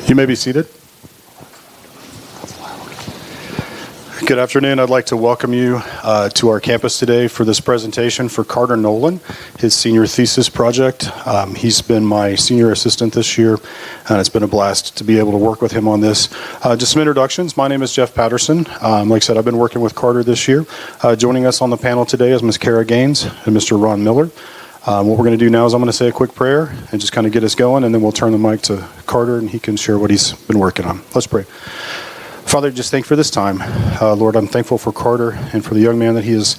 You may be seated. Good afternoon. I'd like to welcome you to our campus today for this presentation for Carter Nolen, his senior thesis project. He's been my senior assistant this year, and it's been a blast to be able to work with him on this. Just some introductions. My name is Jeff Patterson. Like I said, I've been working with Carter this year. Joining us on the panel today is Ms. Kara Gaines and Mr. Ron Miller. What we're going to do now is I'm going to say a quick prayer and just kind of get us going, and then we'll turn the mic to Carter, and he can share what he's been working on. Let's pray. Father, just thank you for this time. Lord, I'm thankful for Carter and for the young man that he is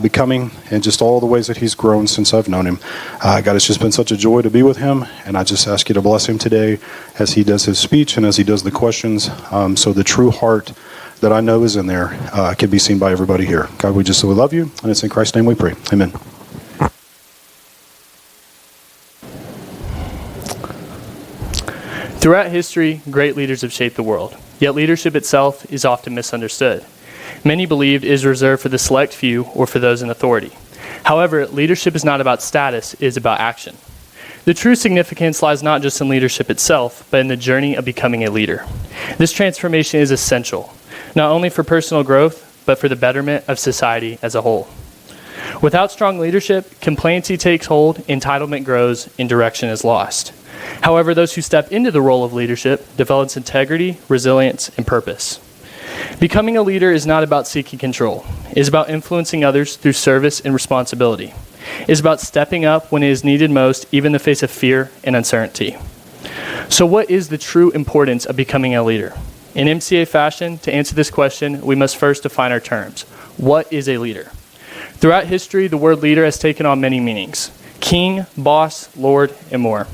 becoming and just all the ways that he's grown since I've known him. God, it's just been such a joy to be with him, and I just ask you to bless him today as he does his speech and as he does the questions, so the true heart that I know is in there can be seen by everybody here. God, we just so love you, and it's in Christ's name we pray. Amen. Throughout history, great leaders have shaped the world, yet leadership itself is often misunderstood. Many believed it is reserved for the select few or for those in authority. However, leadership is not about status, it is about action. The true significance lies not just in leadership itself, but in the journey of becoming a leader. This transformation is essential, not only for personal growth, but for the betterment of society as a whole. Without strong leadership, complacency takes hold, entitlement grows, and direction is lost. However, those who step into the role of leadership develops integrity, resilience, and purpose. Becoming a leader is not about seeking control. It is about influencing others through service and responsibility. It is about stepping up when it is needed most, even in the face of fear and uncertainty. So what is the true importance of becoming a leader? In MCA fashion, to answer this question, we must first define our terms. What is a leader? Throughout history, the word leader has taken on many meanings: king, boss, lord, and more.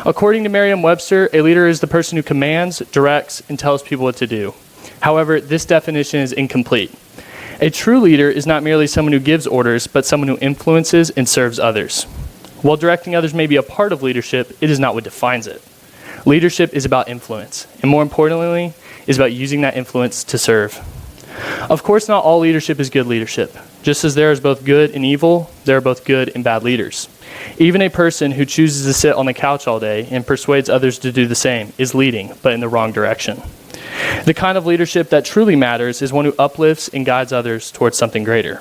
According to Merriam-Webster, a leader is the person who commands, directs, and tells people what to do. However, this definition is incomplete. A true leader is not merely someone who gives orders, but someone who influences and serves others. While directing others may be a part of leadership, it is not what defines it. Leadership is about influence, and more importantly, is about using that influence to serve. Of course, not all leadership is good leadership. Just as there is both good and evil, there are both good and bad leaders. Even a person who chooses to sit on the couch all day and persuades others to do the same is leading, but in the wrong direction. The kind of leadership that truly matters is one who uplifts and guides others towards something greater.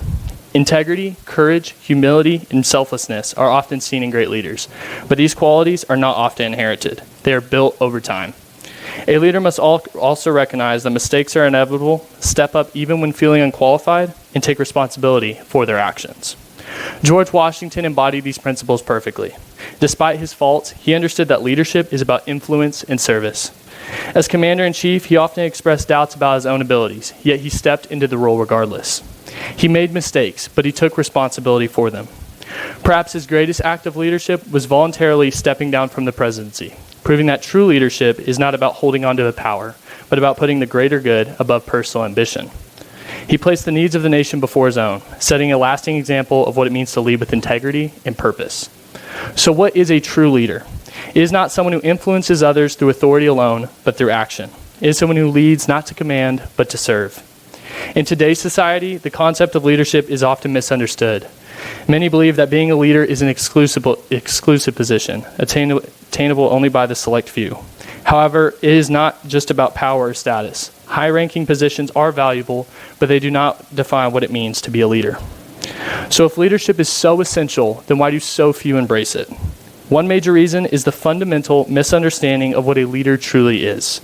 Integrity, courage, humility, and selflessness are often seen in great leaders, but these qualities are not often inherited. They are built over time. A leader must also recognize that mistakes are inevitable, step up even when feeling unqualified, and take responsibility for their actions. George Washington embodied these principles perfectly. Despite his faults, he understood that leadership is about influence and service. As commander-in-chief, he often expressed doubts about his own abilities, yet he stepped into the role regardless. He made mistakes, but he took responsibility for them. Perhaps his greatest act of leadership was voluntarily stepping down from the presidency, proving that true leadership is not about holding on to a power, but about putting the greater good above personal ambition. He placed the needs of the nation before his own, setting a lasting example of what it means to lead with integrity and purpose. So what is a true leader? It is not someone who influences others through authority alone, but through action. It is someone who leads not to command, but to serve. In today's society, the concept of leadership is often misunderstood. Many believe that being a leader is an exclusive position, attainable only by the select few. However, it is not just about power or status. High-ranking positions are valuable, but they do not define what it means to be a leader. So if leadership is so essential, then why do so few embrace it? One major reason is the fundamental misunderstanding of what a leader truly is.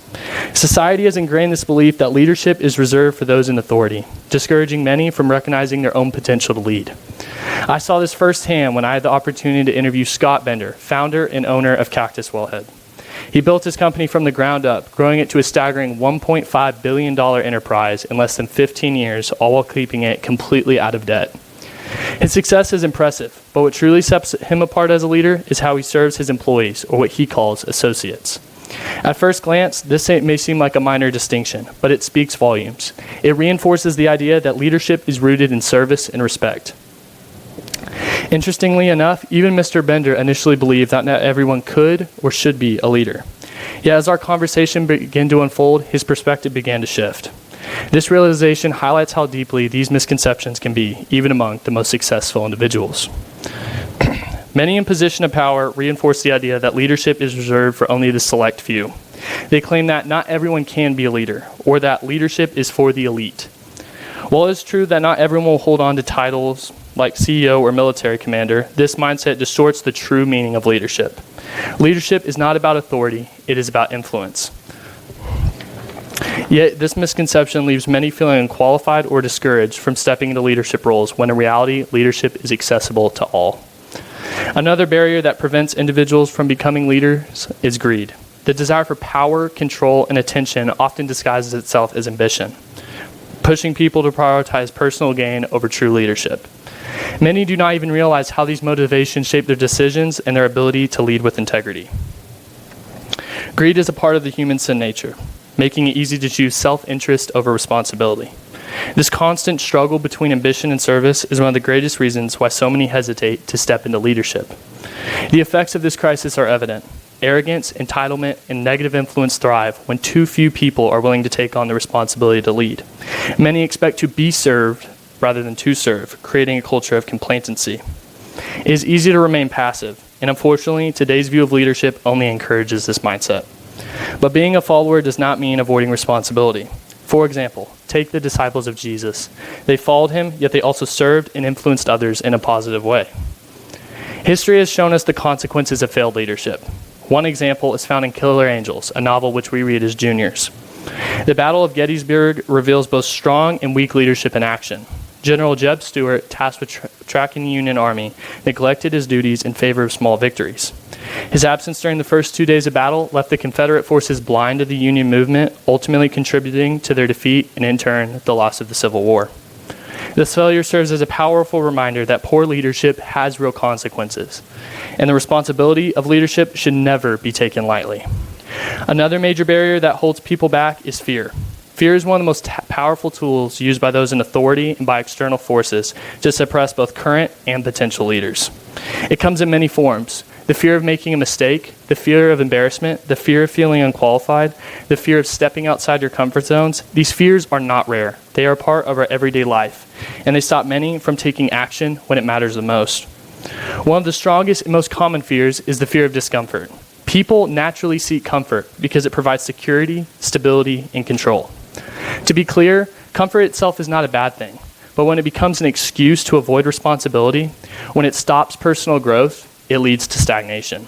Society has ingrained this belief that leadership is reserved for those in authority, discouraging many from recognizing their own potential to lead. I saw this firsthand when I had the opportunity to interview Scott Bender, founder and owner of Cactus Wellhead. He built his company from the ground up, growing it to a staggering $1.5 billion enterprise in less than 15 years, all while keeping it completely out of debt. His success is impressive, but what truly sets him apart as a leader is how he serves his employees, or what he calls associates. At first glance, this may seem like a minor distinction, but it speaks volumes. It reinforces the idea that leadership is rooted in service and respect. Interestingly enough, even Mr. Bender initially believed that not everyone could or should be a leader. Yet as our conversation began to unfold, his perspective began to shift. This realization highlights how deeply these misconceptions can be, even among the most successful individuals. Many in position of power reinforce the idea that leadership is reserved for only the select few. They claim that not everyone can be a leader, or that leadership is for the elite. While it's true that not everyone will hold on to titles like CEO or military commander, this mindset distorts the true meaning of leadership. Leadership is not about authority, it is about influence. Yet this misconception leaves many feeling unqualified or discouraged from stepping into leadership roles, when in reality, leadership is accessible to all. Another barrier that prevents individuals from becoming leaders is greed. The desire for power, control, and attention often disguises itself as ambition, pushing people to prioritize personal gain over true leadership. Many do not even realize how these motivations shape their decisions and their ability to lead with integrity. Greed is a part of the human sin nature, making it easy to choose self-interest over responsibility. This constant struggle between ambition and service is one of the greatest reasons why so many hesitate to step into leadership. The effects of this crisis are evident. Arrogance, entitlement, and negative influence thrive when too few people are willing to take on the responsibility to lead. Many expect to be served rather than to serve, creating a culture of complacency. It is easy to remain passive, and unfortunately, today's view of leadership only encourages this mindset. But being a follower does not mean avoiding responsibility. For example, take the disciples of Jesus. They followed him, yet they also served and influenced others in a positive way. History has shown us the consequences of failed leadership. One example is found in Killer Angels, a novel which we read as juniors. The Battle of Gettysburg reveals both strong and weak leadership in action. General Jeb Stuart, tasked with tracking the Union Army, neglected his duties in favor of small victories. His absence during the first 2 days of battle left the Confederate forces blind to the Union movement, ultimately contributing to their defeat and, in turn, the loss of the Civil War. This failure serves as a powerful reminder that poor leadership has real consequences, and the responsibility of leadership should never be taken lightly. Another major barrier that holds people back is fear. Fear is one of the most powerful tools used by those in authority and by external forces to suppress both current and potential leaders. It comes in many forms. The fear of making a mistake, the fear of embarrassment, the fear of feeling unqualified, the fear of stepping outside your comfort zones. These fears are not rare. They are part of our everyday life, and they stop many from taking action when it matters the most. One of the strongest and most common fears is the fear of discomfort. People naturally seek comfort because it provides security, stability, and control. To be clear, comfort itself is not a bad thing, but when it becomes an excuse to avoid responsibility, when it stops personal growth, it leads to stagnation.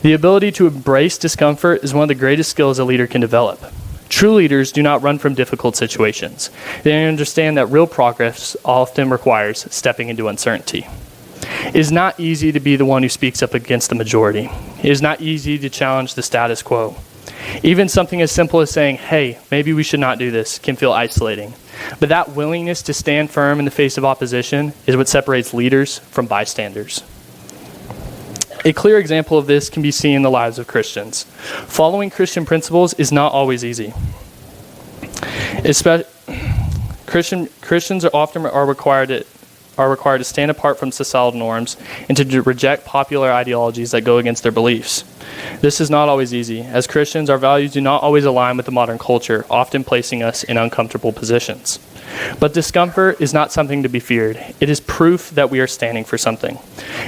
The ability to embrace discomfort is one of the greatest skills a leader can develop. True leaders do not run from difficult situations. They understand that real progress often requires stepping into uncertainty. It is not easy to be the one who speaks up against the majority. It is not easy to challenge the status quo. Even something as simple as saying, hey, maybe we should not do this, can feel isolating. But that willingness to stand firm in the face of opposition is what separates leaders from bystanders. A clear example of this can be seen in the lives of Christians. Following Christian principles is not always easy. Christians are often required to stand apart from societal norms and to reject popular ideologies that go against their beliefs. This is not always easy. As Christians, our values do not always align with the modern culture, often placing us in uncomfortable positions. But discomfort is not something to be feared. It is proof that we are standing for something.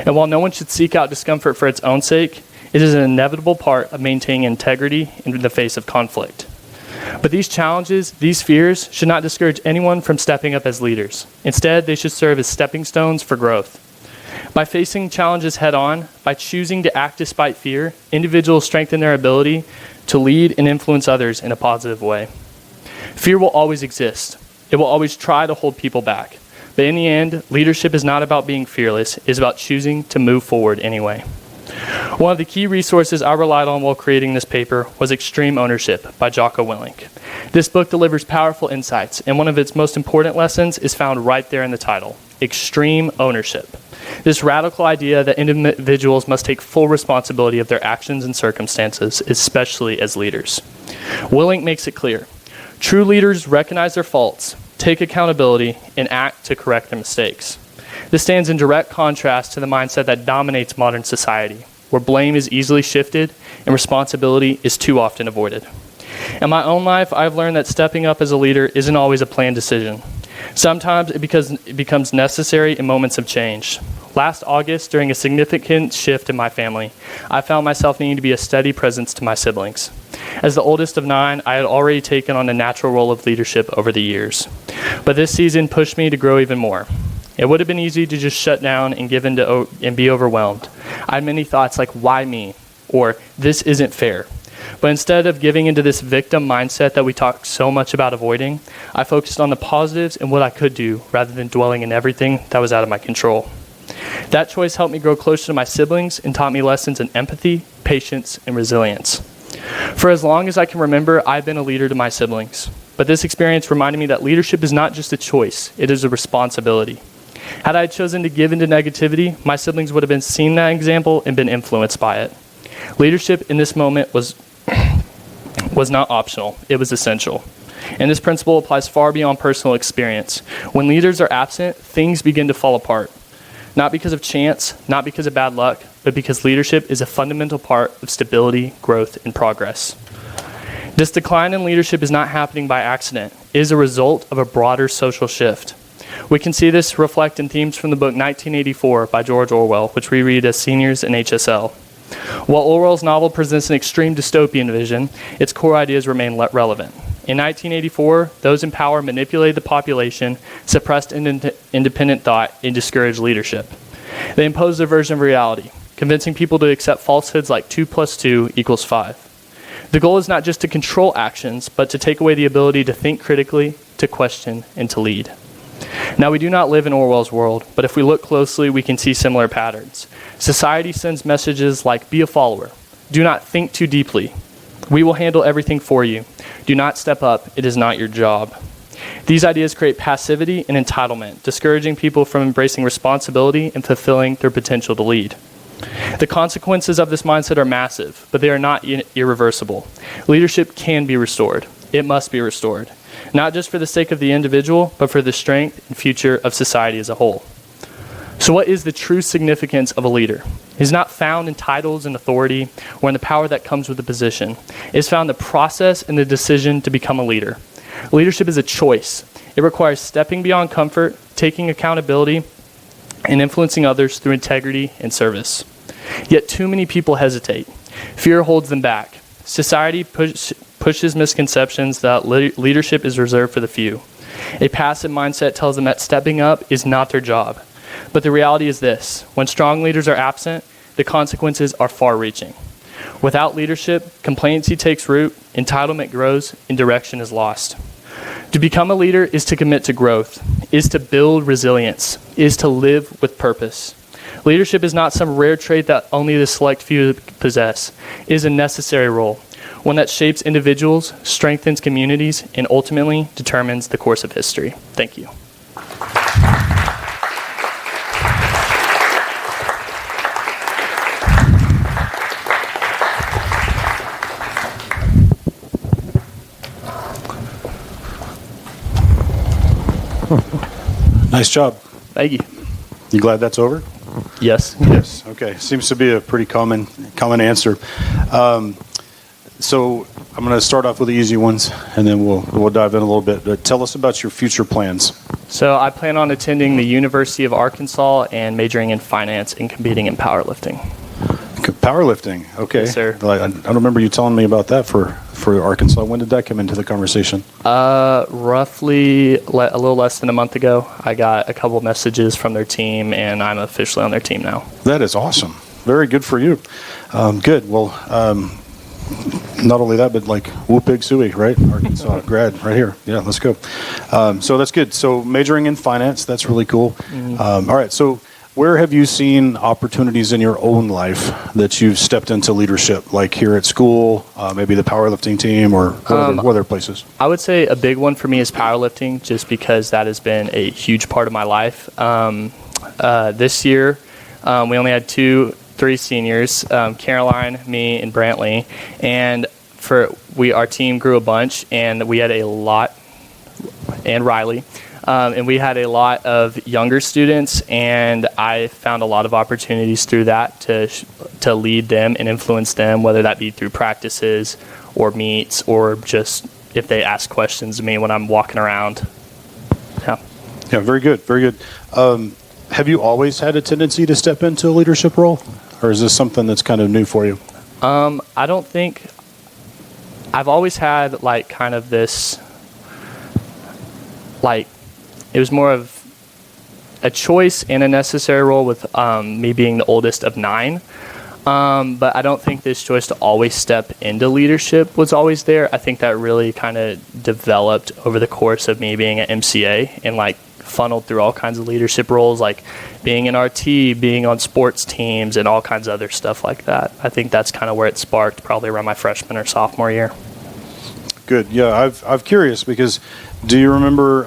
And while no one should seek out discomfort for its own sake, it is an inevitable part of maintaining integrity in the face of conflict. But these challenges, these fears, should not discourage anyone from stepping up as leaders. Instead, they should serve as stepping stones for growth. By facing challenges head-on, by choosing to act despite fear, individuals strengthen their ability to lead and influence others in a positive way. Fear will always exist. It will always try to hold people back. But in the end, leadership is not about being fearless. It is about choosing to move forward anyway. One of the key resources I relied on while creating this paper was Extreme Ownership by Jocko Willink. This book delivers powerful insights, and one of its most important lessons is found right there in the title, Extreme Ownership. This radical idea that individuals must take full responsibility of their actions and circumstances, especially as leaders. Willink makes it clear. True leaders recognize their faults, take accountability, and act to correct their mistakes. This stands in direct contrast to the mindset that dominates modern society, where blame is easily shifted and responsibility is too often avoided. In my own life, I've learned that stepping up as a leader isn't always a planned decision. Sometimes it becomes necessary in moments of change. Last August, during a significant shift in my family, I found myself needing to be a steady presence to my siblings. As the oldest of 9, I had already taken on a natural role of leadership over the years. But this season pushed me to grow even more. It would have been easy to just shut down and give in to and be overwhelmed. I had many thoughts like, why me? Or, this isn't fair. But instead of giving into this victim mindset that we talk so much about avoiding, I focused on the positives and what I could do rather than dwelling in everything that was out of my control. That choice helped me grow closer to my siblings and taught me lessons in empathy, patience, and resilience. For as long as I can remember, I've been a leader to my siblings. But this experience reminded me that leadership is not just a choice, it is a responsibility. Had I chosen to give into negativity, my siblings would have been seen that example and been influenced by it. Leadership in this moment was not optional, it was essential. And this principle applies far beyond personal experience. When leaders are absent, things begin to fall apart. Not because of chance, not because of bad luck, but because leadership is a fundamental part of stability, growth, and progress. This decline in leadership is not happening by accident. It is a result of a broader social shift. We can see this reflect in themes from the book 1984 by George Orwell, which we read as seniors in HSL. While Orwell's novel presents an extreme dystopian vision, its core ideas remain relevant. In 1984, those in power manipulated the population, suppressed independent thought, and discouraged leadership. They imposed their version of reality, convincing people to accept falsehoods like 2 + 2 = 5. The goal is not just to control actions, but to take away the ability to think critically, to question, and to lead. Now, we do not live in Orwell's world, but if we look closely, we can see similar patterns. Society sends messages like, be a follower. Do not think too deeply. We will handle everything for you. Do not step up. It is not your job. These ideas create passivity and entitlement, discouraging people from embracing responsibility and fulfilling their potential to lead. The consequences of this mindset are massive, but they are not irreversible. Leadership can be restored. It must be restored. Not just for the sake of the individual, but for the strength and future of society as a whole. So what is the true significance of a leader? It is not found in titles and authority or in the power that comes with the position. It is found in the process and the decision to become a leader. Leadership is a choice. It requires stepping beyond comfort, taking accountability, and influencing others through integrity and service. Yet too many people hesitate. Fear holds them back. Society pushes misconceptions that leadership is reserved for the few. A passive mindset tells them that stepping up is not their job. But the reality is this: when strong leaders are absent, the consequences are far-reaching. Without leadership, complacency takes root, entitlement grows, and direction is lost. To become a leader is to commit to growth, is to build resilience, is to live with purpose. Leadership is not some rare trait that only the select few possess. It is a necessary role, one that shapes individuals, strengthens communities, and ultimately determines the course of history. Thank you. Nice job. Thank you. You glad that's over? Yes. Yes. Okay. Seems to be a pretty common answer. So I'm going to start off with the easy ones, and then we'll dive in a little bit. But tell us about your future plans. So I plan on attending the University of Arkansas and majoring in finance and competing in powerlifting. Powerlifting. Okay. Yes, sir. I don't remember you telling me about that for Arkansas. When did that come into the conversation? Roughly a little less than a month ago. I got a couple messages from their team, and I'm officially on their team now. That is awesome. Very good for you. Good. Well, not only that, but like whoop-big suey, right? Arkansas grad right here. Yeah, let's go. So that's good. So majoring in finance, that's really cool. Mm-hmm. All right. So where have you seen opportunities in your own life that you've stepped into leadership, like here at school, maybe the powerlifting team, or what other places? I would say a big one for me is powerlifting, just because that has been a huge part of my life. This year, we only had 3 seniors, Caroline, me, and Brantley, and our team grew a bunch, and we had a lot, and Riley. And we had a lot of younger students, and I found a lot of opportunities through that to lead them and influence them, whether that be through practices or meets or just if they ask questions of me when I'm walking around. Yeah, very good, very good. Have you always had a tendency to step into a leadership role, or is this something that's kind of new for you? I've always had like kind of this, like, it was more of a choice and a necessary role with me being the oldest of 9. But I don't think this choice to always step into leadership was always there. I think that really kind of developed over the course of me being at MCA and like funneled through all kinds of leadership roles, like being in RT, being on sports teams, and all kinds of other stuff like that. I think that's kind of where it sparked, probably around my freshman or sophomore year. Good. Yeah, I'm curious because do you remember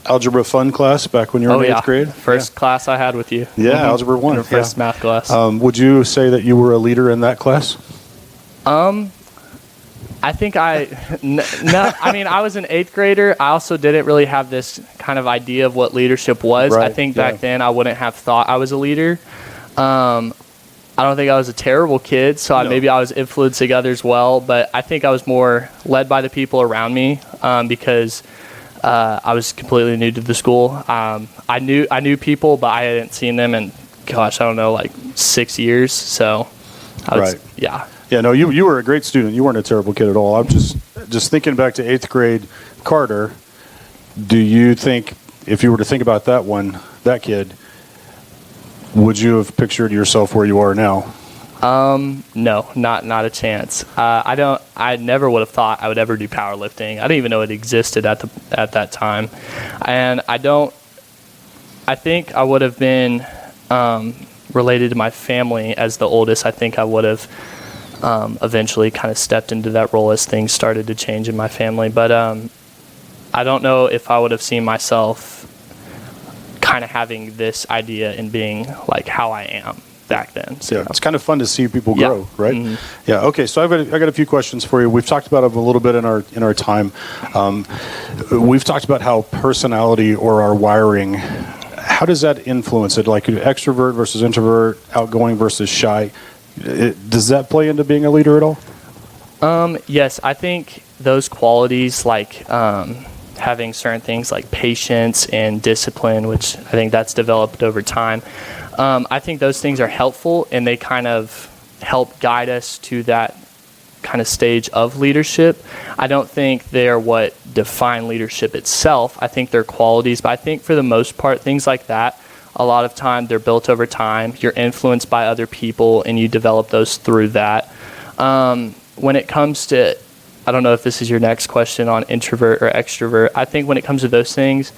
algebra fun class back when you were in 8th grade? First class I had with you. Yeah, Algebra 1. Your first math class. Would you say that you were a leader in that class? I think no, I mean, I was an 8th grader. I also didn't really have this kind of idea of what leadership was. Right, I think back then I wouldn't have thought I was a leader. I don't think I was a terrible kid, so maybe I was influencing others well, but I think I was more led by the people around me because I was completely new to the school. I knew people, but I hadn't seen them in, gosh, I don't know, like 6 years. So, yeah. Yeah, no, you were a great student. You weren't a terrible kid at all. I'm just thinking back to 8th grade Carter. Do you think, if you were to think about that kid, would you have pictured yourself where you are now? No, not a chance. I never would have thought I would ever do powerlifting. I didn't even know it existed at that time. And I think I would have been, related to my family as the oldest. I think I would have, eventually kind of stepped into that role as things started to change in my family. But, I don't know if I would have seen myself kind of having this idea and being like how I am back then. So. Yeah, it's kind of fun to see people grow, right? Mm-hmm. Yeah. Okay. So I got a few questions for you. We've talked about them a little bit in our time. We've talked about how personality or our wiring, how does that influence it? Like extrovert versus introvert, outgoing versus shy. Does that play into being a leader at all? Yes, I think those qualities, like having certain things like patience and discipline, which I think that's developed over time. I think those things are helpful, and they kind of help guide us to that kind of stage of leadership. I don't think they're what define leadership itself. I think they're qualities, but I think for the most part, things like that, a lot of time they're built over time. You're influenced by other people, and you develop those through that. When it comes to, I don't know if this is your next question on introvert or extrovert, I think when it comes to those things,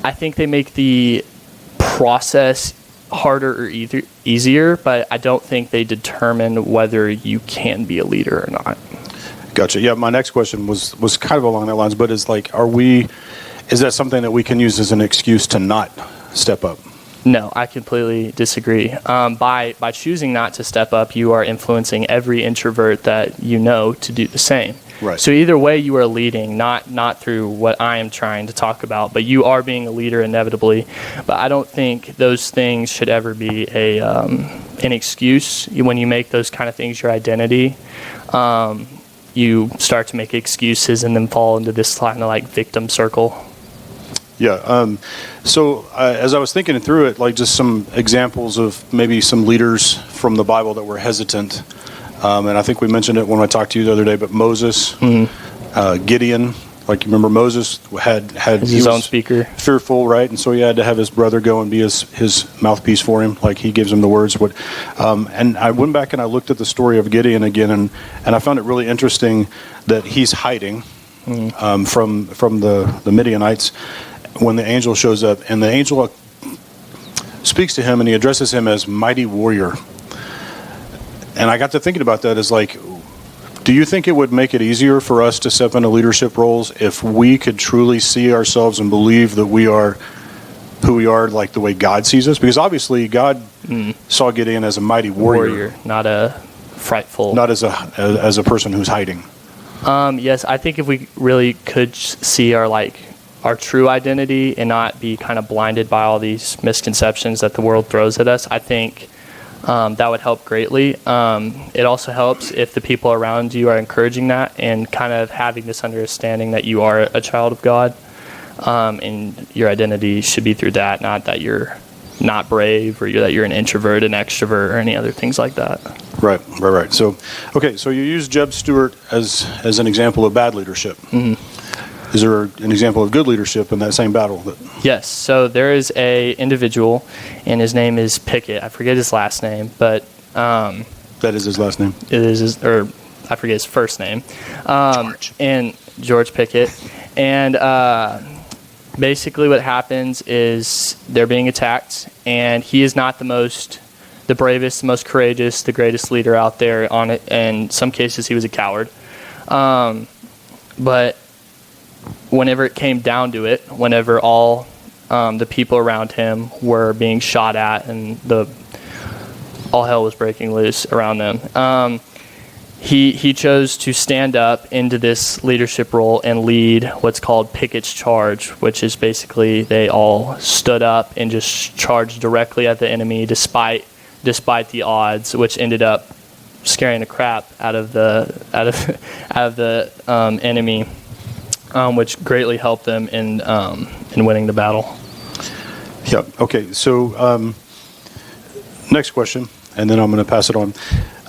I think they make the process harder or easier, but I don't think they determine whether you can be a leader or not. Gotcha. Yeah, my next question was kind of along that lines, but is that something that we can use as an excuse to not step up? No, I completely disagree. By choosing not to step up, you are influencing every introvert that you know to do the same. Right. So either way, you are leading, not through what I am trying to talk about, but you are being a leader inevitably. But I don't think those things should ever be an excuse. When you make those kind of things your identity, you start to make excuses and then fall into this kind of like victim circle. Yeah. So as I was thinking through it, like just some examples of maybe some leaders from the Bible that were hesitant. And I think we mentioned it when I talked to you the other day, but Moses, Gideon, like you remember Moses had his own speaker, fearful, right? And so he had to have his brother go and be his mouthpiece for him. Like he gives him the words. And I went back and I looked at the story of Gideon again, and I found it really interesting that he's hiding from the Midianites when the angel shows up, and the angel speaks to him and he addresses him as mighty warrior. And I got to thinking about that as like, do you think it would make it easier for us to step into leadership roles if we could truly see ourselves and believe that we are who we are, like the way God sees us? Because obviously God saw Gideon as a mighty warrior, not a frightful, not as a person who's hiding. Yes, I think if we really could see our true identity and not be kind of blinded by all these misconceptions that the world throws at us, I think that would help greatly. It also helps if the people around you are encouraging that and kind of having this understanding that you are a child of God, and your identity should be through that, not that you're not brave or that you're an introvert, an extrovert, or any other things like that. Right. So, okay, so you use Jeb Stuart as an example of bad leadership. Is there an example of good leadership in that same battle? Yes. So there is a individual, and his name is Pickett. I forget his last name, but That is his last name. it is or I forget his first name. George. And George Pickett. And basically what happens is they're being attacked, and he is not the bravest, the most courageous, the greatest leader out there on it. And in some cases he was a coward. But whenever it came down to it, whenever all the people around him were being shot at and all hell was breaking loose around them, he chose to stand up into this leadership role and lead what's called Pickett's Charge, which is basically they all stood up and just charged directly at the enemy despite the odds, which ended up scaring the crap out of the enemy, which greatly helped them in winning the battle. Yeah. Okay. So, next question, and then I'm going to pass it on.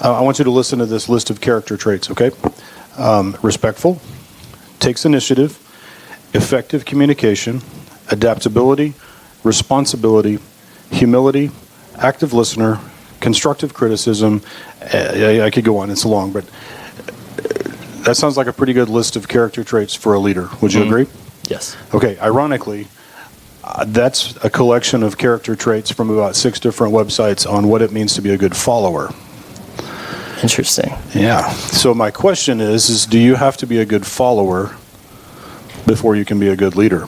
I want you to listen to this list of character traits. Okay. Respectful, takes initiative, effective communication, adaptability, responsibility, humility, active listener, constructive criticism. I could go on. It's long, but that sounds like a pretty good list of character traits for a leader. Would you agree? Yes. Okay. Ironically, that's a collection of character traits from about 6 different websites on what it means to be a good follower. Interesting. Yeah. So my question is do you have to be a good follower before you can be a good leader?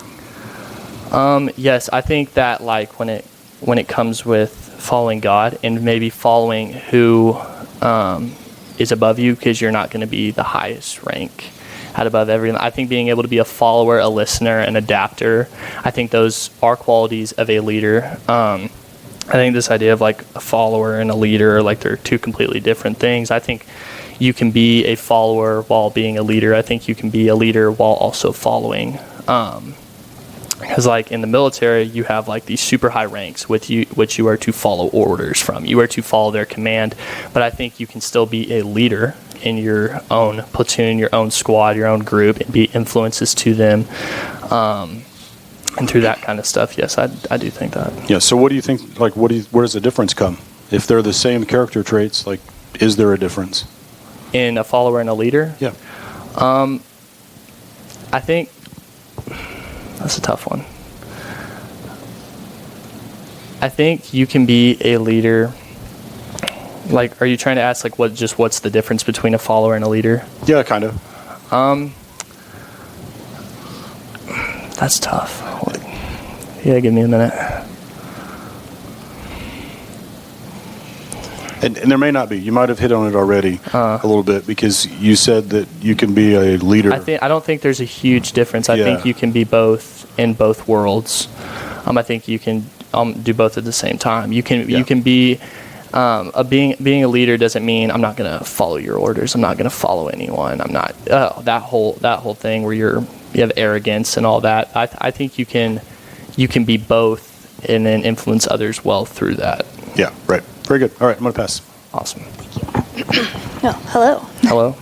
Yes, I think that like when it comes with following God and maybe following who is above you, because you're not going to be the highest rank out above everyone. I think being able to be a follower, a listener, an adapter, I think those are qualities of a leader. I think this idea of like a follower and a leader, like they're two completely different things. I think you can be a follower while being a leader. I think you can be a leader while also following. Because like in the military, you have like these super high ranks which you are to follow orders from. You are to follow their command. But I think you can still be a leader in your own platoon, your own squad, your own group, and be influences to them. And through that kind of stuff, yes, I do think that. Yeah. So what do you think? Like, where does the difference come? If they're the same character traits, like, is there a difference in a follower and a leader? Yeah. I think that's a tough one. I think you can be a leader. Like, are you trying to ask like what's the difference between a follower and a leader? Yeah, kind of. That's tough. Yeah, give me a minute. And there may not be. You might have hit on it already a little bit because you said that you can be a leader. I don't think there's a huge difference. I think you can be both in both worlds. I think you can do both at the same time. You can be being a leader doesn't mean I'm not going to follow your orders. I'm not going to follow anyone. I'm not that whole thing where you have arrogance and all that. I think you can be both and then influence others well through that. Yeah, right. Very good. All right, I'm going to pass. Awesome. Oh, hello. Hello.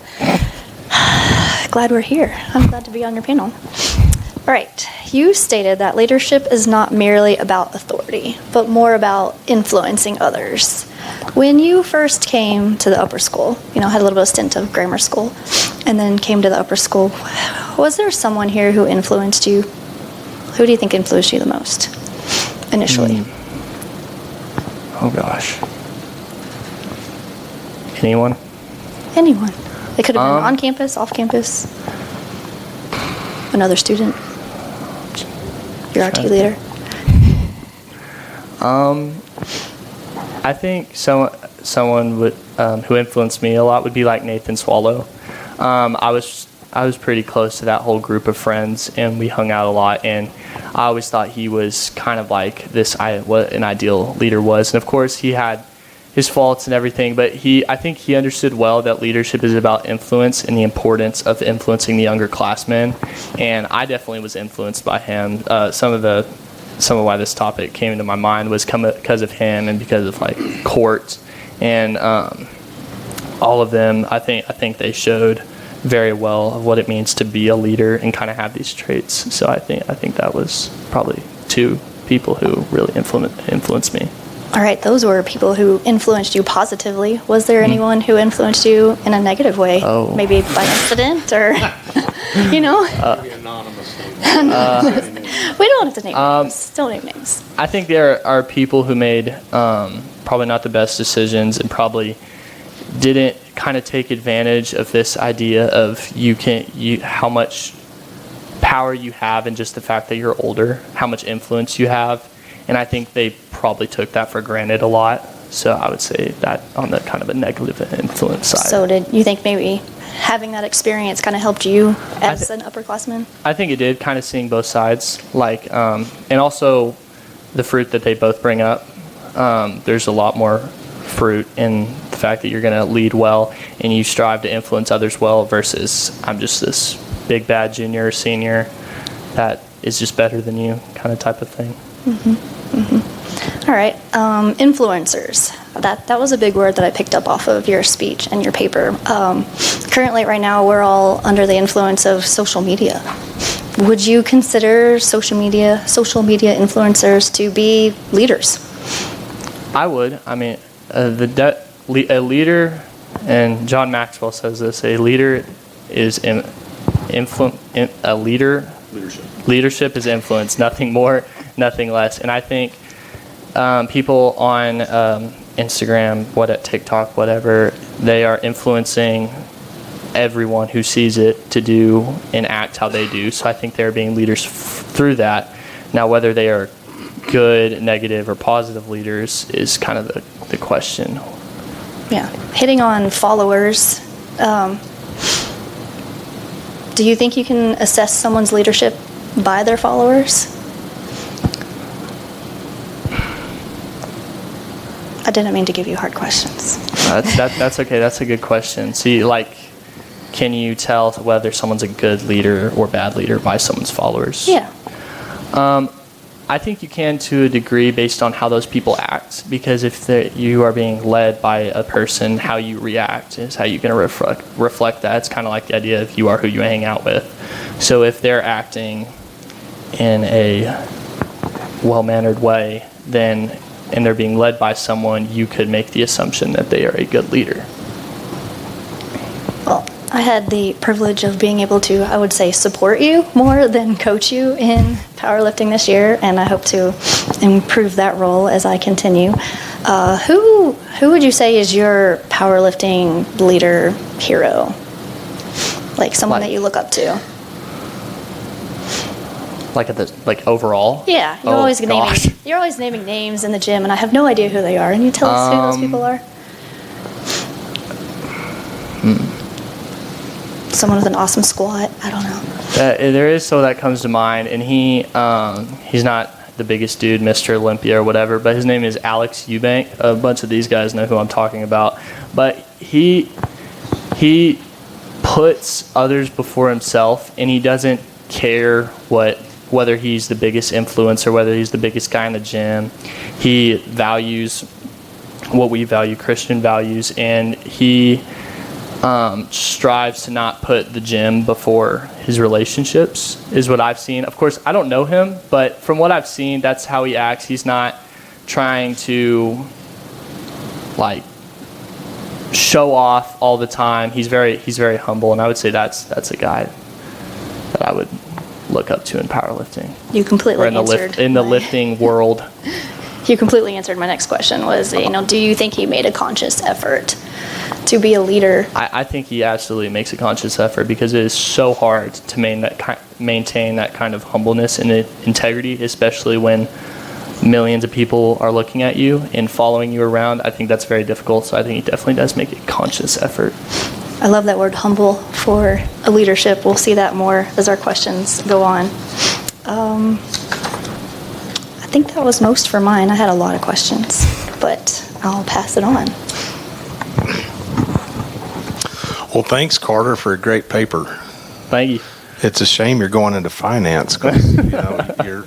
Glad we're here. I'm glad to be on your panel. All right. You stated that leadership is not merely about authority, but more about influencing others. When you first came to the upper school, had a little bit of stint of grammar school, and then came to the upper school, was there someone here who influenced you? Who do you think influenced you the most initially? Oh, gosh. Anyone? Anyone. It could have been on campus, off campus, another student, your RT leader. I think someone would who influenced me a lot would be like Nathan Swallow. I was pretty close to that whole group of friends, and we hung out a lot. And I always thought he was kind of like what an ideal leader was. And of course, he had his faults and everything, but I think he understood well that leadership is about influence and the importance of influencing the younger classmen. And I definitely was influenced by him. Some of why this topic came into my mind was because of him and because of like court and all of them, I think they showed very well of what it means to be a leader and kind of have these traits. So I think that was probably two people who really influenced me. All right, those were people who influenced you positively. Was there anyone who influenced you in a negative way? Oh. Maybe by accident or, you know? Maybe anonymously. We don't have to name names. Don't name names. I think there are people who made probably not the best decisions and probably didn't kind of take advantage of this idea of how much power you have and just the fact that you're older, how much influence you have. And I think they probably took that for granted a lot. So I would say that on the kind of a negative influence side. So did you think maybe having that experience kind of helped you as an upperclassman? I think it did, kind of seeing both sides, and also the fruit that they both bring up. There's a lot more fruit in the fact that you're going to lead well and you strive to influence others well versus I'm just this big bad junior or senior that is just better than you kind of type of thing. All right, influencers. That was a big word that I picked up off of your speech and your paper. Currently, right now, we're all under the influence of social media. Would you consider social media influencers to be leaders? I would. I mean, a leader, and John Maxwell says this: a leader is Leadership is influence, nothing more, nothing less. And I think people on Instagram, TikTok, whatever, they are influencing everyone who sees it to do and act how they do. So I think they're being leaders through that. Now, whether they are good, negative, or positive leaders is kind of the question. Yeah. Hitting on followers, do you think you can assess someone's leadership by their followers? I didn't mean to give you hard questions. That's okay. That's a good question. See, can you tell whether someone's a good leader or bad leader by someone's followers? Yeah. I think you can to a degree based on how those people act, because if you are being led by a person, how you react is how you're going to reflect that. It's kind of like the idea of you are who you hang out with. So if they're acting in a well-mannered way, and they're being led by someone, you could make the assumption that they are a good leader. Well, I had the privilege of being able to, I would say, support you more than coach you in powerlifting this year, and I hope to improve that role as I continue. Who would you say is your powerlifting leader hero? Like someone that you look up to? Overall? Yeah, you're always naming names in the gym, and I have no idea who they are. And you tell us who those people are? Someone with an awesome squat. I don't know. There is someone that comes to mind, and he's not the biggest dude, Mr. Olympia or whatever, but his name is Alex Eubank. A bunch of these guys know who I'm talking about. But he puts others before himself, and he doesn't care whether he's the biggest influence or whether he's the biggest guy in the gym. He values what we value, Christian values, and he strives to not put the gym before his relationships, is what I've seen. Of course, I don't know him, but from what I've seen, that's how he acts. He's not trying to show off all the time. He's very humble, and I would say that's a guy that I would look up to in powerlifting. You completely answered in the lifting world. You completely answered my next question. Was do you think he made a conscious effort to be a leader? I think he absolutely makes a conscious effort, because it is so hard to maintain that kind of humbleness and integrity, especially when millions of people are looking at you and following you around. I think that's very difficult, so I think he definitely does make a conscious effort. I love that word, humble, for a leadership. We'll see that more as our questions go on. I think that was most for mine. I had a lot of questions, but I'll pass it on. Well, thanks, Carter, for a great paper. Thank you. It's a shame you're going into finance, because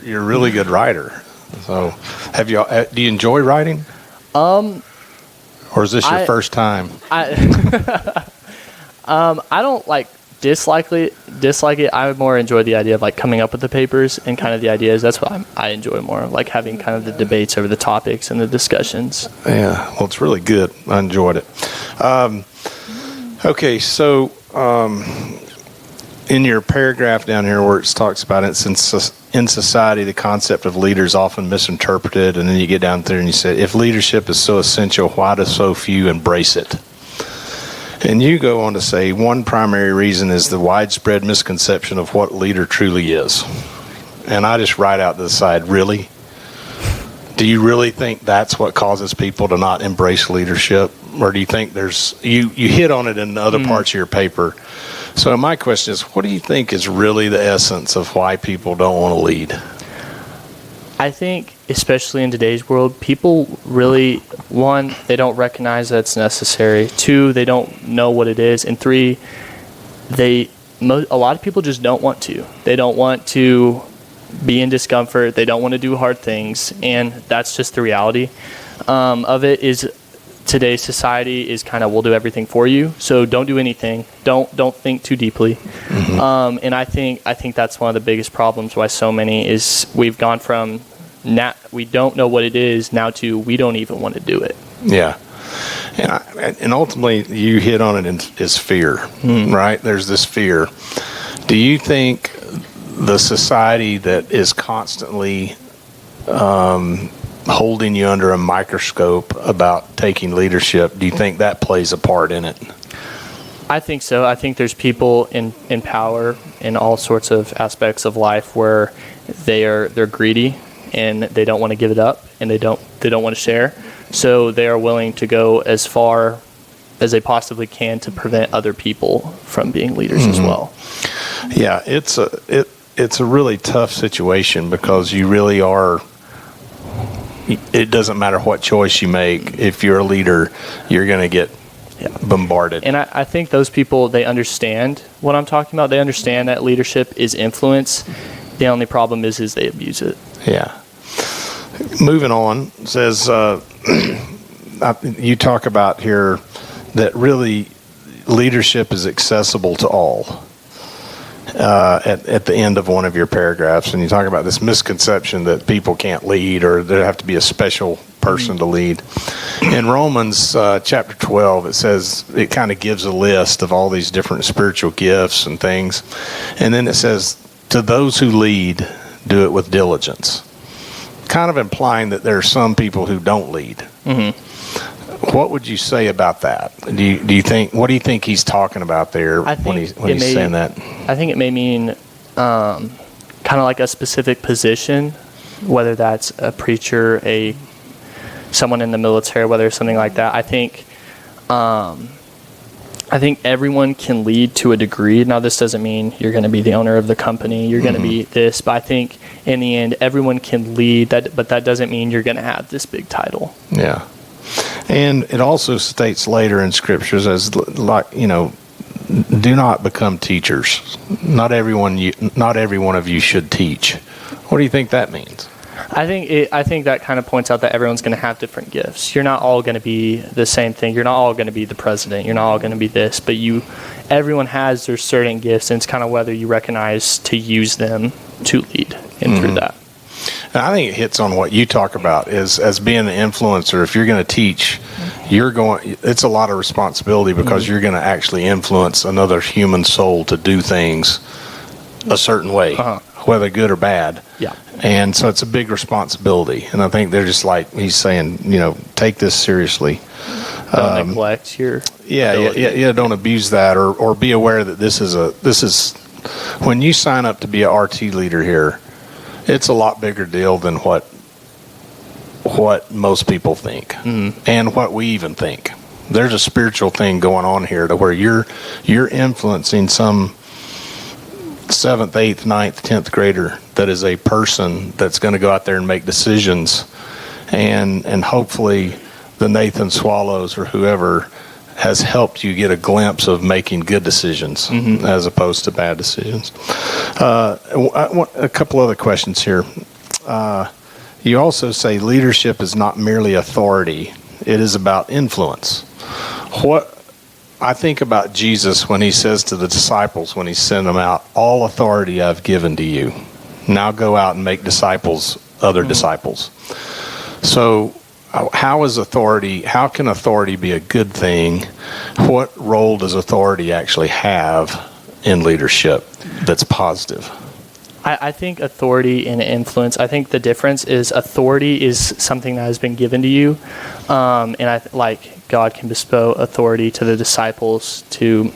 you're a really good writer. So, do you enjoy writing? Or is this your I- first time? I don't like dislike it. I more enjoy the idea of like coming up with the papers and kind of the ideas. That's what I enjoy more, like having kind of the debates over the topics and the discussions. Yeah, well, it's really good. I enjoyed it. Okay, so in your paragraph down here where it talks about it, since in society the concept of leader is often misinterpreted, and then you get down there and you say, if leadership is so essential, why do so few embrace it? And you go on to say one primary reason is the widespread misconception of what leader truly is. And I just write out to the side, really? Do you really think that's what causes people to not embrace leadership? Or do you think you hit on it in other parts of your paper? So my question is, what do you think is really the essence of why people don't want to lead? I think, especially in today's world, people really, one, they don't recognize that it's necessary. Two, they don't know what it is. And three, a lot of people just don't want to. They don't want to be in discomfort. They don't want to do hard things. And that's just the reality of it. Is today's society is kind of, we'll do everything for you. So don't do anything. Don't think too deeply. Mm-hmm. And I think that's one of the biggest problems why so many is we've gone from we don't know what it is now to we don't even want to do it. Yeah. And ultimately you hit on it is fear, right? There's this fear. Do you think the society that is constantly holding you under a microscope about taking leadership, do you think that plays a part in it? I think so. I think there's people in power in all sorts of aspects of life where they're greedy and they don't want to give it up and they don't want to share. So they are willing to go as far as they possibly can to prevent other people from being leaders as well. Yeah, it's a really tough situation because you really are. It doesn't matter what choice you make. If you're a leader, you're going to get bombarded. And I think those people, they understand what I'm talking about. They understand that leadership is influence. The only problem is they abuse it. Yeah. Moving on, it says you talk about here that really leadership is accessible to all. At the end of one of your paragraphs, and you talk about this misconception that people can't lead or there have to be a special person to lead. In Romans chapter 12, it says, it kind of gives a list of all these different spiritual gifts and things. And then it says, to those who lead, do it with diligence. Kind of implying that there are some people who don't lead. Mm-hmm. What would you say about that? Do you think? What do you think he's talking about there when he's saying that? I think it may mean kind of like a specific position, whether that's a preacher, someone in the military, whether it's something like that. I think everyone can lead to a degree. Now, this doesn't mean you're going to be the owner of the company. You're going to be this, but I think in the end, everyone can lead. But that doesn't mean you're going to have this big title. Yeah. And it also states later in scriptures as like, do not become teachers. Not every one of you should teach. What do you think that means? I think that kind of points out that everyone's going to have different gifts. You're not all going to be the same thing. You're not all going to be the president. You're not all going to be this. But everyone has their certain gifts, and it's kind of whether you recognize to use them to lead and through that. And I think it hits on what you talk about is as being an influencer. If you're going to teach, it's a lot of responsibility because you're going to actually influence another human soul to do things a certain way, whether good or bad. Yeah. And so it's a big responsibility. And I think they're just like he's saying, take this seriously. Don't neglect your ability. Don't abuse that or be aware that this is when you sign up to be an RT leader here, it's a lot bigger deal than what most people think and what we even think. There's a spiritual thing going on here to where you're influencing some 7th, 8th, 9th, 10th grader that is a person that's going to go out there and make decisions, and hopefully the Nathan Swallows or whoever has helped you get a glimpse of making good decisions as opposed to bad decisions. I want a couple other questions here. You also say leadership is not merely authority, It is about influence. What I think about Jesus when he says to the disciples, when he sent them out, all authority I've given to you. Now go out and make disciples, other disciples. So how can authority be a good thing? What role does authority actually have in leadership that's positive? I think authority and influence, I think the difference is authority is something that has been given to you. And God can bestow authority to the disciples to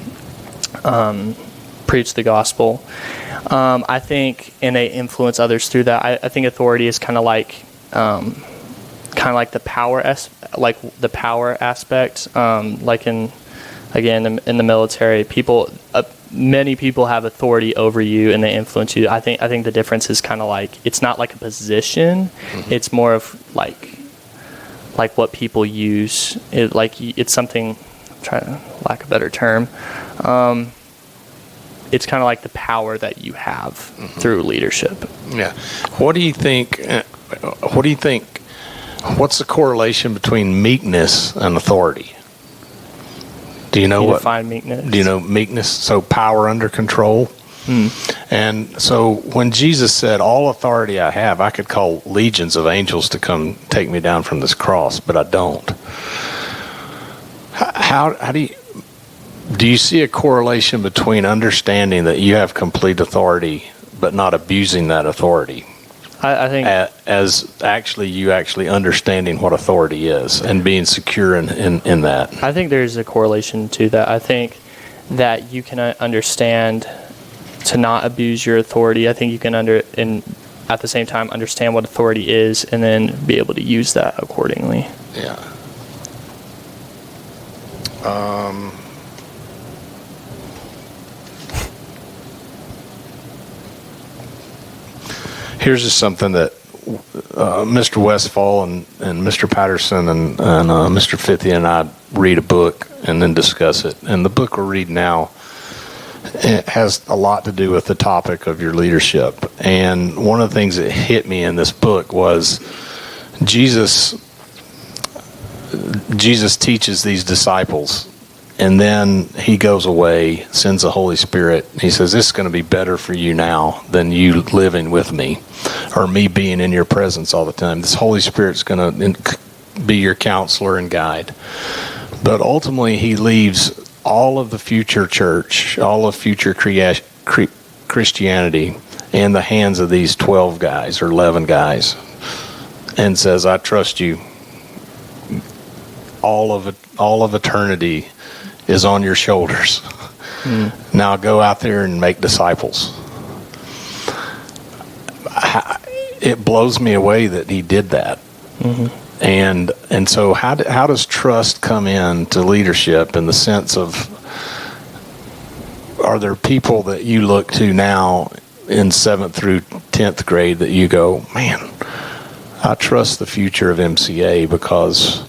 preach the gospel. I think, and they influence others through that. I think authority is kind of like the power aspect. Like in the military, many people have authority over you and they influence you. I think the difference is kind of like, it's not like a position. Mm-hmm. It's more of like what people use. It's something, I'm trying to lack a better term. It's kind of like the power that you have through leadership. Yeah. What do you think? What's the correlation between meekness and authority? Do you know what? Define meekness. Do you know meekness? So power under control. And so when Jesus said, "All authority I have," I could call legions of angels to come take me down from this cross, but I don't. How do you see a correlation between understanding that you have complete authority, but not abusing that authority? I think as you actually understanding what authority is and being secure in that. I think there's a correlation to that. I think that you can understand to not abuse your authority. I think you can and at the same time understand what authority is and then be able to use that accordingly. Yeah. Here's just something that Mr. Westfall and Mr. Patterson and Mr. Fithian and I read a book and then discuss it. And the book we're reading now, it has a lot to do with the topic of your leadership. And one of the things that hit me in this book was Jesus teaches these disciples, and then he goes away, sends the Holy Spirit. He says, "This is going to be better for you now than you living with me or me being in your presence all the time. This Holy Spirit's going to be your counselor and guide." But ultimately, he leaves all of the future church, all of future Christianity in the hands of these 12 guys or 11 guys and says, "I trust you. All of eternity is on your shoulders. Now go out there and make disciples." It blows me away that he did that. And so how does trust come in to leadership in the sense of, are there people that you look to now in 7th through 10th grade that you go, "Man, I trust the future of MCA because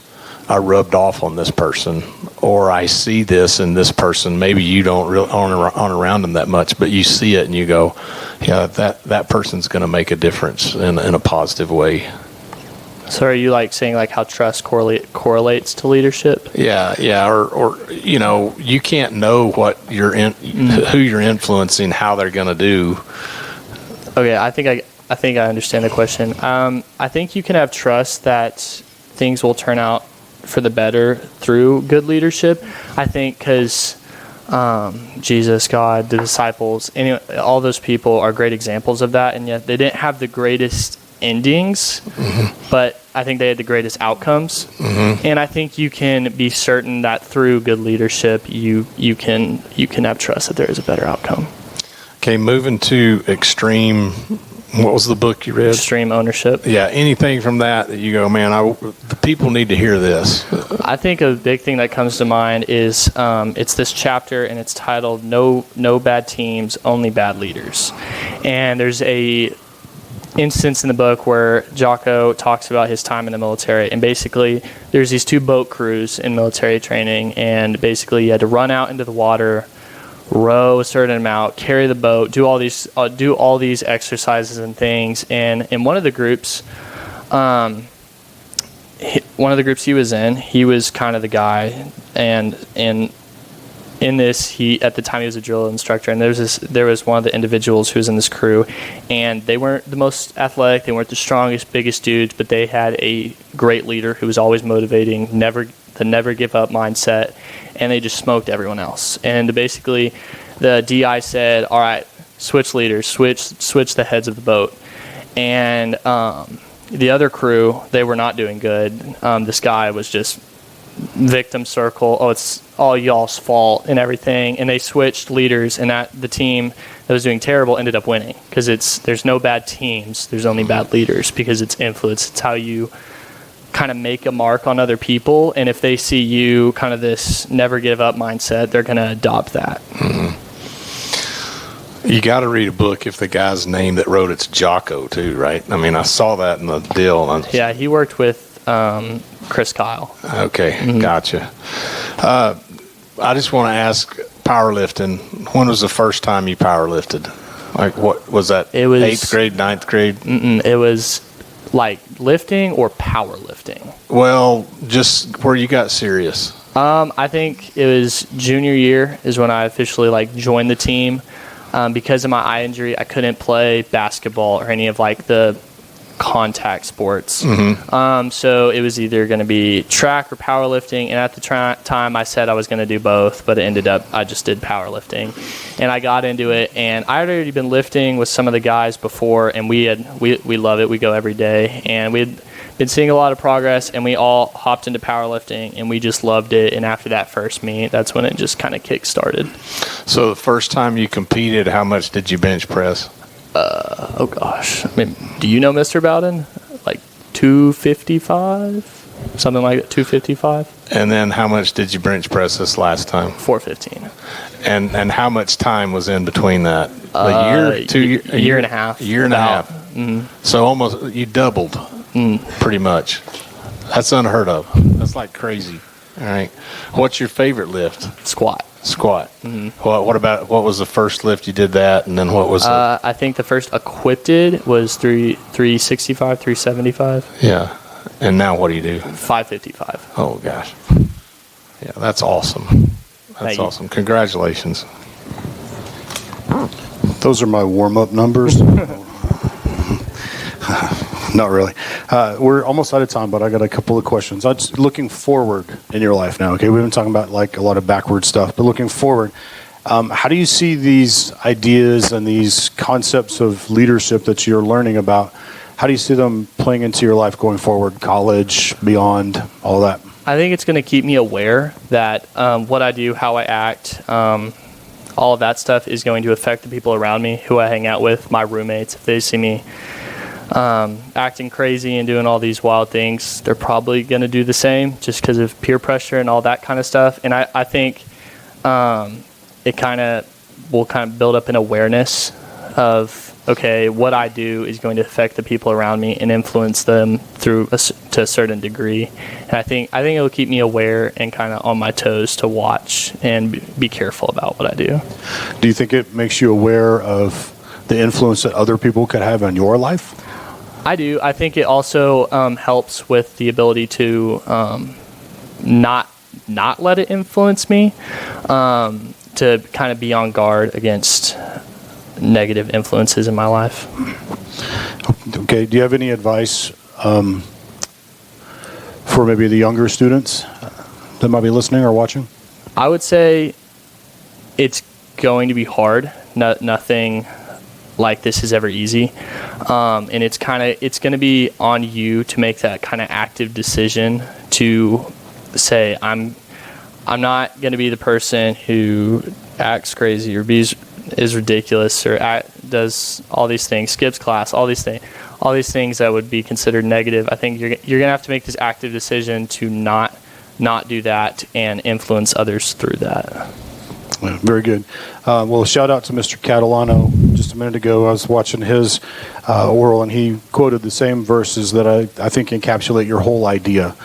I rubbed off on this person," or "I see this in this person"? Maybe you don't really aren't around them that much, but you see it and you go, "Yeah, that person's going to make a difference in a positive way." So are you saying how trust correlates to leadership? Yeah, or you can't know what who you're influencing, how they're going to do. Okay, I think I understand the question. I think you can have trust that things will turn out for the better through good leadership. I think because Jesus, God, the disciples, all those people are great examples of that, and yet they didn't have the greatest endings, but I think they had the greatest outcomes. And I think you can be certain that through good leadership, you can have trust that there is a better outcome. Okay, moving to extreme. What was the book you read? Extreme ownership. Yeah, anything from that you go, "Man, the people need to hear this." I think a big thing that comes to mind is it's this chapter, and it's titled "No Bad Teams, Only Bad Leaders." And there's a instance in the book where Jocko talks about his time in the military, and basically there's these 2 boat crews in military training, and basically you had to run out into the water, row a certain amount, carry the boat, do all these exercises and things. And in one of the groups, one of the groups he was in, he was kind of the guy, and in this, he at the time he was a drill instructor, and there was one of the individuals who was in this crew, and they weren't the most athletic, they weren't the strongest, biggest dudes, but they had a great leader who was always motivating, the never give up mindset, and they just smoked everyone else. And basically, the DI said, "All right, switch leaders, switch the heads of the boat," and the other crew, they were not doing good. This guy was just victim circle. Oh, it's all y'all's fault and everything. And they switched leaders, and the team that was doing terrible ended up winning because there's no bad teams. There's only bad leaders because it's influence. It's how you kind of make a mark on other people. And if they see you kind of this never give up mindset, they're going to adopt that. Mm-hmm. You got to read a book if the guy's name that wrote it's Jocko too, right? I mean, I saw that in the deal. Yeah, he worked with Chris Kyle. Okay, gotcha. I just want to ask, powerlifting, when was the first time you powerlifted? Like, what was that? It was 8th grade, 9th grade? It was like lifting or powerlifting. Well, just where you got serious. I think it was junior year is when I officially like joined the team. Because of my eye injury, I couldn't play basketball or any of like the contact sports. So it was either going to be track or powerlifting. And at the time, I said I was going to do both, but it ended up I just did powerlifting. And I got into it, and I had already been lifting with some of the guys before, and we love it. We go every day, and we had been seeing a lot of progress, and we all hopped into powerlifting, and we just loved it. And after that first meet, that's when it just kind of kick-started. So the first time you competed, how much did you bench press? Oh gosh. I mean, do you know Mr. Bowden? Like 255? Something like that, 255? And then how much did you bench press this last time? 415. And how much time was in between that? A year? 2 years? A year and a half. A year and a half. So almost, you doubled, pretty much. That's unheard of. That's like crazy. All right. What's your favorite lift? Squat. What was the first lift you did that, and then what was I think the first equipped was 365, 375. Yeah. And now what do you do? 555. Oh, gosh. Yeah, that's awesome. That's awesome. Congratulations. Those are my warm-up numbers. Not really. We're almost out of time, but I got a couple of questions. I'm just looking forward in your life now. Okay, we've been talking about like a lot of backward stuff, but looking forward, how do you see these ideas and these concepts of leadership that you're learning about? How do you see them playing into your life going forward, college, beyond, all that? I think it's going to keep me aware that what I do, how I act, all of that stuff is going to affect the people around me, who I hang out with, my roommates. If they see me acting crazy and doing all these wild things, they're probably going to do the same just because of peer pressure and all that kind of stuff. And I think it will build up an awareness of, okay, what I do is going to affect the people around me and influence them to a certain degree. And I think it'll keep me aware and kind of on my toes to watch and be careful about what I do. Do you think it makes you aware of the influence that other people could have on your life? I do. I think it also helps with the ability to not let it influence me, to kind of be on guard against negative influences in my life. Okay. Do you have any advice for maybe the younger students that might be listening or watching? I would say it's going to be hard. Nothing like this is ever easy, and it's going to be on you to make that kind of active decision to say, I'm not going to be the person who acts crazy or is ridiculous or does all these things, skips class, all these things that would be considered negative. I think you're going to have to make this active decision to not do that and influence others through that. Very good. Well, shout out to Mr. Catalano. Just a minute ago, I was watching his oral, and he quoted the same verses that I think encapsulate your whole idea.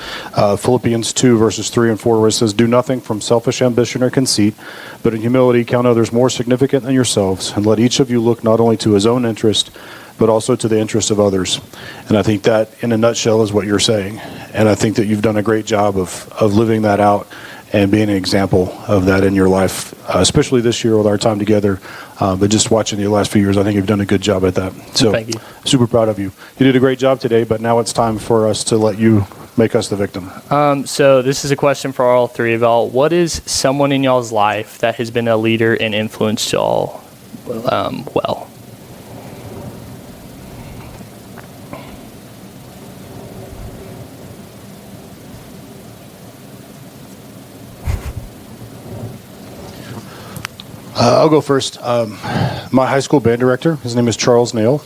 Philippians 2, verses 3 and 4, where it says, "Do nothing from selfish ambition or conceit, but in humility count others more significant than yourselves, and let each of you look not only to his own interest, but also to the interests of others. And I think that, in a nutshell, is what you're saying. And I think that you've done a great job of living that out and being an example of that in your life, especially this year with our time together. But just watching the last few years, I think you've done a good job at that. So, Thank you. Super proud of you. You did a great job today, but now it's time for us to let you make us the victim. So this is a question for all three of y'all. What is someone in y'all's life that has been a leader and influenced y'all well? I'll go first. My high school band director, his name is Charles Nail,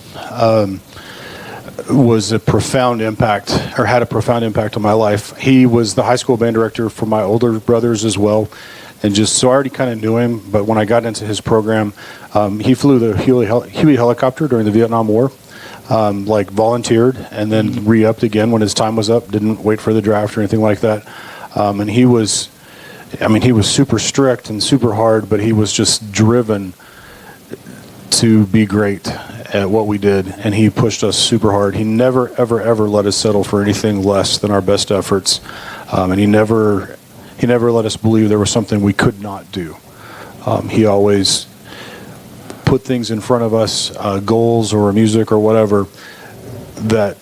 was a profound impact, or had a profound impact on my life. He was the high school band director for my older brothers as well. And just, so I already kind of knew him, but when I got into his program, he flew the Huey helicopter during the Vietnam War, volunteered, and then re-upped again when his time was up, didn't wait for the draft or anything like that. And he was super strict and super hard, but he was just driven to be great at what we did, and he pushed us super hard. He never, ever, ever let us settle for anything less than our best efforts, and he never let us believe there was something we could not do. He always put things in front of us, goals or music or whatever, that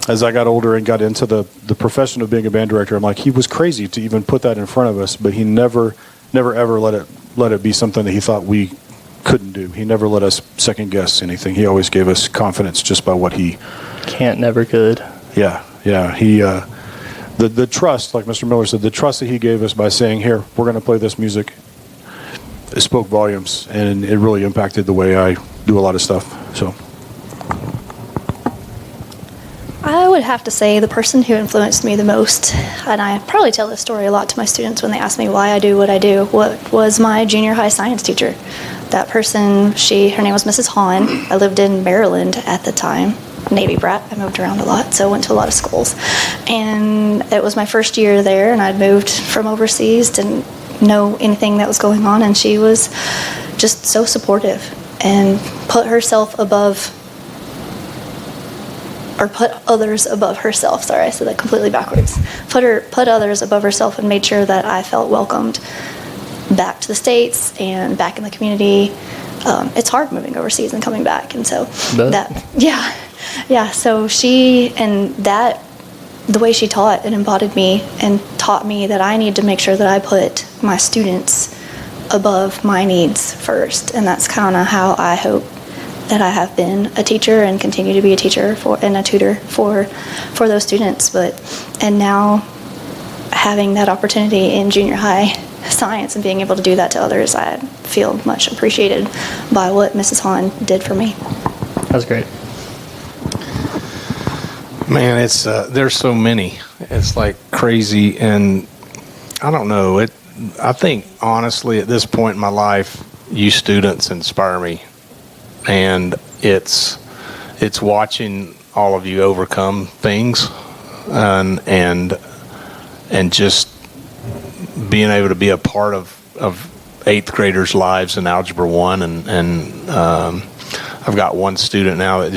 as I got older and got into the profession of being a band director, I'm like, he was crazy to even put that in front of us, but he never ever let it be something that he thought we couldn't do. He never let us second guess anything. He always gave us confidence just by what he Can't, never could. Yeah. He the trust, like Mr. Miller said, the trust that he gave us by saying, "Here, we're going to play this music," it spoke volumes, and it really impacted the way I do a lot of stuff. So. I would have to say the person who influenced me the most, and I probably tell this story a lot to my students when they ask me why I do what I do, was my junior high science teacher. That person, her name was Mrs. Hahn. I lived in Maryland at the time, Navy brat. I moved around a lot, so went to a lot of schools. And it was my first year there, and I'd moved from overseas, didn't know anything that was going on, and she was just so supportive and put others above herself. Sorry, I said that completely backwards. Put others above herself and made sure that I felt welcomed back to the States and back in the community. It's hard moving overseas and coming back, and so so the way she taught and embodied me and taught me that I need to make sure that I put my students above my needs first, and that's kind of how I hope that I have been a teacher and continue to be a teacher and a tutor for those students. And now having that opportunity in junior high science and being able to do that to others, I feel much appreciated by what Mrs. Hahn did for me. That's great. Man, it's there's so many. It's like crazy, and I don't know. I think honestly, at this point in my life, you students inspire me, and it's watching all of you overcome things, and just being able to be a part of eighth graders' lives in Algebra 1, and I've got one student now that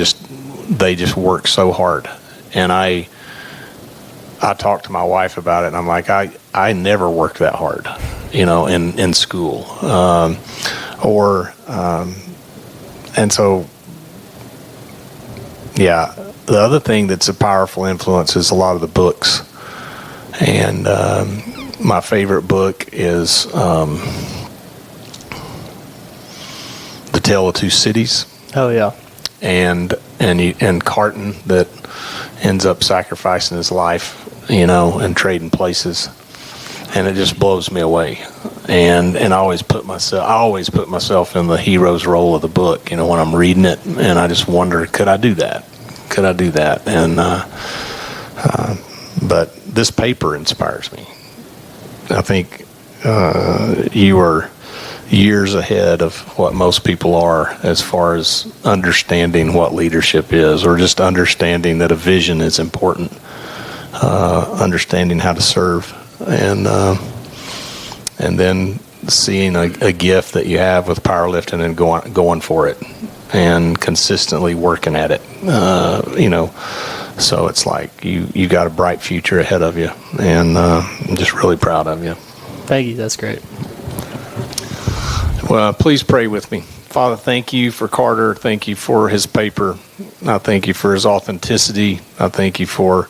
they just work so hard. And I talked to my wife about it, and I'm like, I never worked that hard, in school, and so, yeah. The other thing that's a powerful influence is a lot of the books, and my favorite book is The Tale of Two Cities. Oh yeah. And Carton that ends up sacrificing his life, and trading places, and it just blows me away. And I always put myself in the hero's role of the book, when I'm reading it, and I just wonder, could I do that? And but this paper inspires me. I think you are years ahead of what most people are as far as understanding what leadership is, or just understanding that a vision is important, understanding how to serve, and then seeing a gift that you have with powerlifting and going for it. and consistently working at it. So it's like you got a bright future ahead of you, and I'm just really proud of you. Thank you. That's great. Well, please pray with me. Father, thank you for Carter. Thank you for his paper. I thank you for his authenticity. I thank you for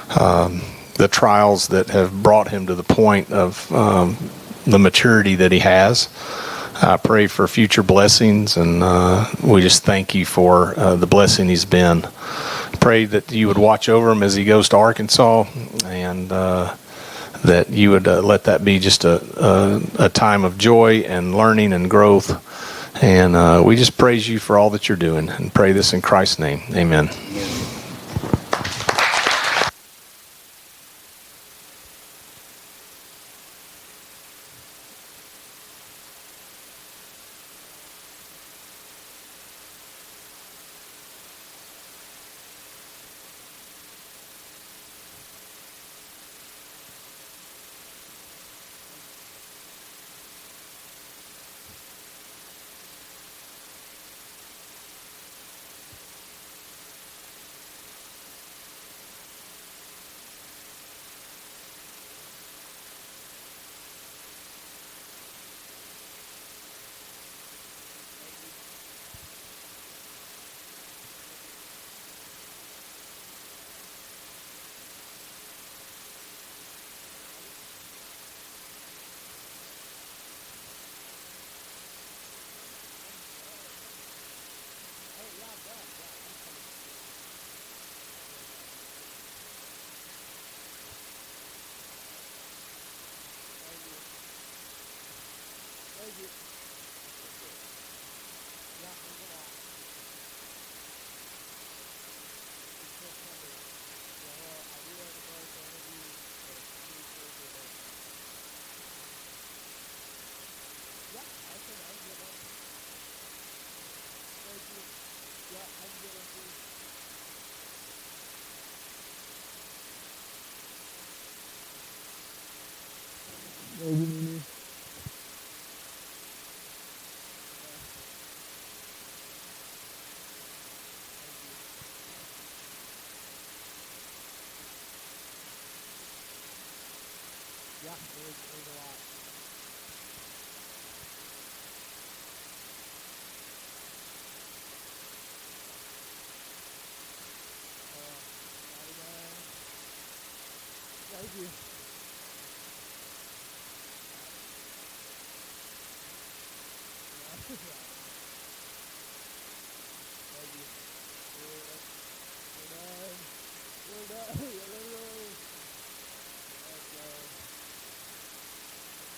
the trials that have brought him to the point of the maturity that he has. I pray for future blessings, and we just thank you for the blessing he's been. Pray that you would watch over him as he goes to Arkansas, and that you would let that be just a time of joy and learning and growth. And we just praise you for all that you're doing, and pray this in Christ's name. Amen.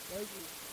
Thank you.